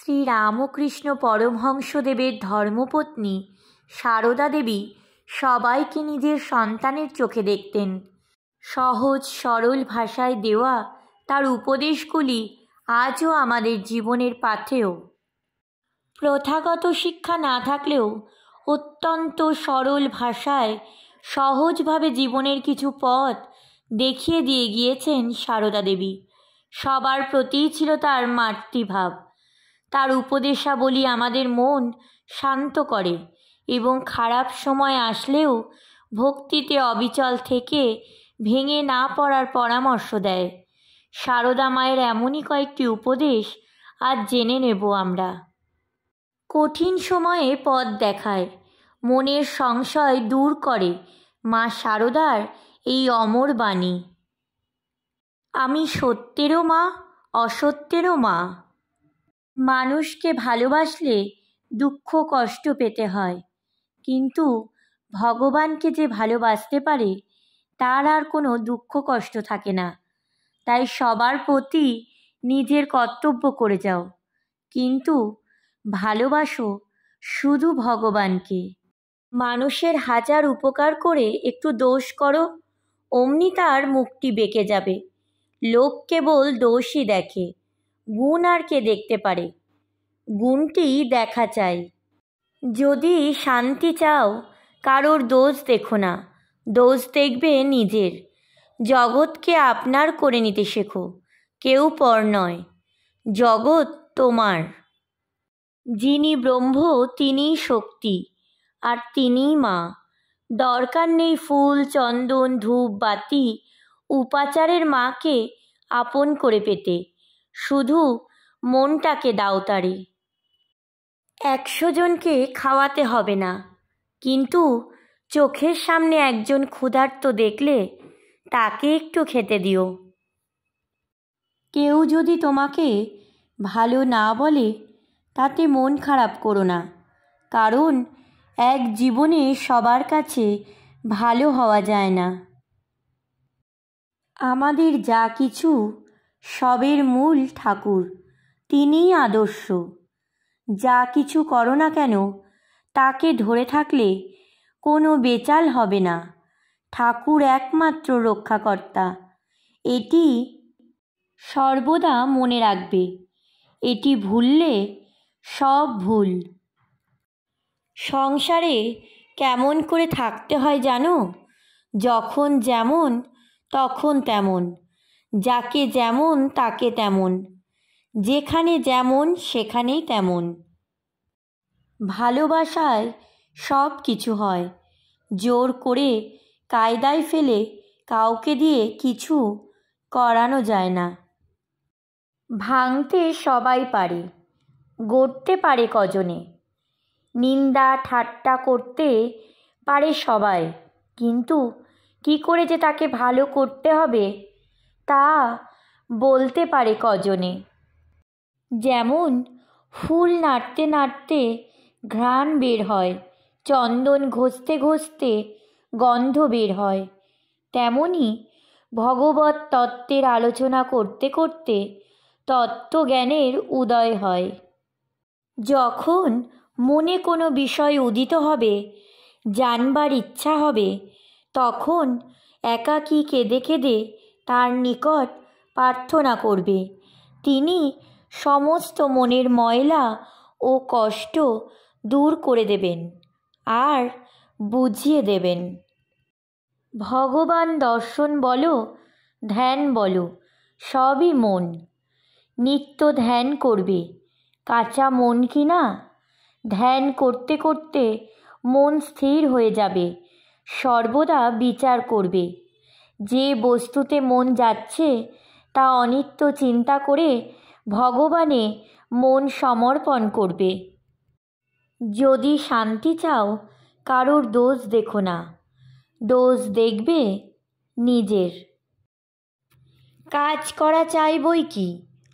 শ্রীরামকৃষ্ণ পরমহংসদেবের ধর্মপত্নী সারদা দেবী সবাইকে নিজের সন্তানের চোখে দেখতেন। সহজ সরল ভাষায় দেওয়া তার উপদেশগুলি আজও আমাদের জীবনের পাথেয়। প্রথাগত শিক্ষা না থাকলেও অত্যন্ত সরল ভাষায় সহজভাবে জীবনের কিছু পথ দেখিয়ে দিয়ে গিয়েছেন সারদা দেবী। সবার প্রতিই ছিল তার মাতৃভাব। তার উপদেশাবলী আমাদের মন শান্ত করে এবং খারাপ সময় আসলেও ভক্তিতে অবিচল থেকে ভেঙে না পড়ার পরামর্শ দেয়। সারদা মায়ের এমনই কয়েকটি উপদেশ আজ জেনে নেব আমরা। কঠিন সময়ে পথ দেখায়, মনের সংশয় দূর করে মা সারদার এই অমর বাণী। আমি সত্যেরও মা, অসত্যেরও মা। মানুষকে ভালোবাসলে দুঃখ কষ্ট পেতে হয়, কিন্তু ভগবানকে যে ভালোবাসতে পারে তার আর কোনো দুঃখ কষ্ট থাকে না। তাই সবার প্রতি নিজের কর্তব্য করে যাও, কিন্তু ভালোবাসো শুধু ভগবানকে। মানুষের হাজার উপকার করে একটু দোষ করো, অমনি তার মুখটি বেঁকে যাবে। লোক কেবল দোষই দেখে, গুণ আর কে দেখতে পারে? গুণটি দেখা চাই। যদি শান্তি চাও কারোর দোষ দেখো না, দোষ দেখবে নিজের। জগৎকে আপনার করে নিতে শেখো, কেউ পর নয়, জগৎ তোমার। যিনি ব্রহ্ম তিনিই শক্তি, আর তিনিই মা। দরকার নেই ফুল চন্দন ধূপ বাতি উপাচারের মাকে আপন করে পেতে, শুধু মনটাকে দাও তারে। 100 জনকে খাওয়াতে হবে না, কিন্তু চোখের সামনে একজন ক্ষুধার্ত দেখলে তাকে একটু খেতে দিও। কেউ যদি তোমাকে ভালো না বলে তাতে মন খারাপ করো না, কারণ এক জীবনে সবার কাছে ভালো হওয়া যায় না। আমাদের যা কিছু সবের মূল ঠাকুর, তিনিই আদর্শ। যা কিছু করো না কেন তাকে ধরে থাকলে কোনো বেচাল হবে না। ঠাকুর একমাত্র রক্ষাকর্তা, এটি সর্বদা মনে রাখবে। এটি ভুললে সব ভুল। সংসারে কেমন করে থাকতে হয় জানো? যখন যেমন তখন তেমন, যাকে যেমন তাকে তেমন, যেখানে যেমন সেখানেই তেমন। ভালোবাসায় সব কিছু হয়, জোর করে কায়দায় ফেলে কাউকে দিয়ে কিছু করানো যায় না। ভাঙতে সবাই পারে, গড়তে পারে কজনে। নিন্দা ঠাট্টা করতে পারে সবাই, কিন্তু কি করে যে তাকে ভালো করতে হবে তা বলতে পারে কজনে। যেমন ফুল নাড়তে নাড়তে ঘ্রাণ বের হয়, চন্দন ঘষতে ঘষতে গন্ধ বের হয়, তেমনি ভগবত তত্ত্বের আলোচনা করতে করতে তত্ত্বজ্ঞানের উদয় হয়। যখন মনে কোনো বিষয় উদিত হবে, জানবার ইচ্ছা হবে, তখন একাকী কেঁদে কেঁদে তার নিকট প্রার্থনা করবে। তিনি সমস্ত মনের ময়লা ও কষ্ট দূর করে দেবেন আর বুঝিয়ে দেবেন। ভগবান দর্শন বলো, ধ্যান বলো, সবই মন। নিত্য ধ্যান করবে, কাঁচা মন কি না? ধ্যান করতে করতে মন স্থির হয়ে যাবে, সর্বদা বিচার করবে। যে বস্তুতে মন যাচ্ছে তা অনিত্য চিন্তা করে ভগবানে মন সমর্পণ করবে। যদি শান্তি চাও কারোর দোষ দেখো না, দোষ দেখবে নিজের। কাজ করা চাই বই কি,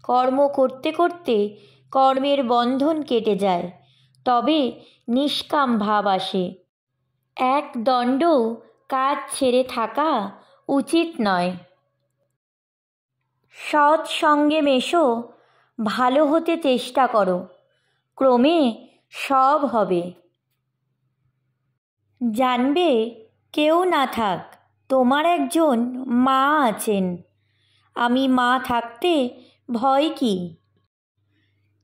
কর্ম করতে করতে কর্মের বন্ধন কেটে যায়, তবে নিষ্কাম ভাব আসে। এক দণ্ডও কাজ ছেড়ে থাকা উচিত নয়। সৎ সঙ্গে মেশো, ভালো হতে চেষ্টা করো, ক্রমে সব হবে। জানবে কেউ না থাক, তোমার একজন মা আছেন। আমি মা থাকতে ভয় কি?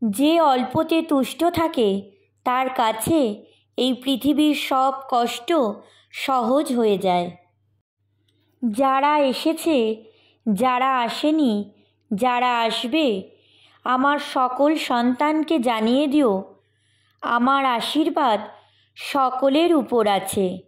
যে অল্পতে তুষ্ট থাকে তার কাছে এই পৃথিবীর সব কষ্ট সহজ হয়ে যায়। যারা এসেছে, যারা আসেনি, যারা আসবে, আমার সকল সন্তানকে জানিয়ে দিও আমার আশীর্বাদ সকলের উপর আছে।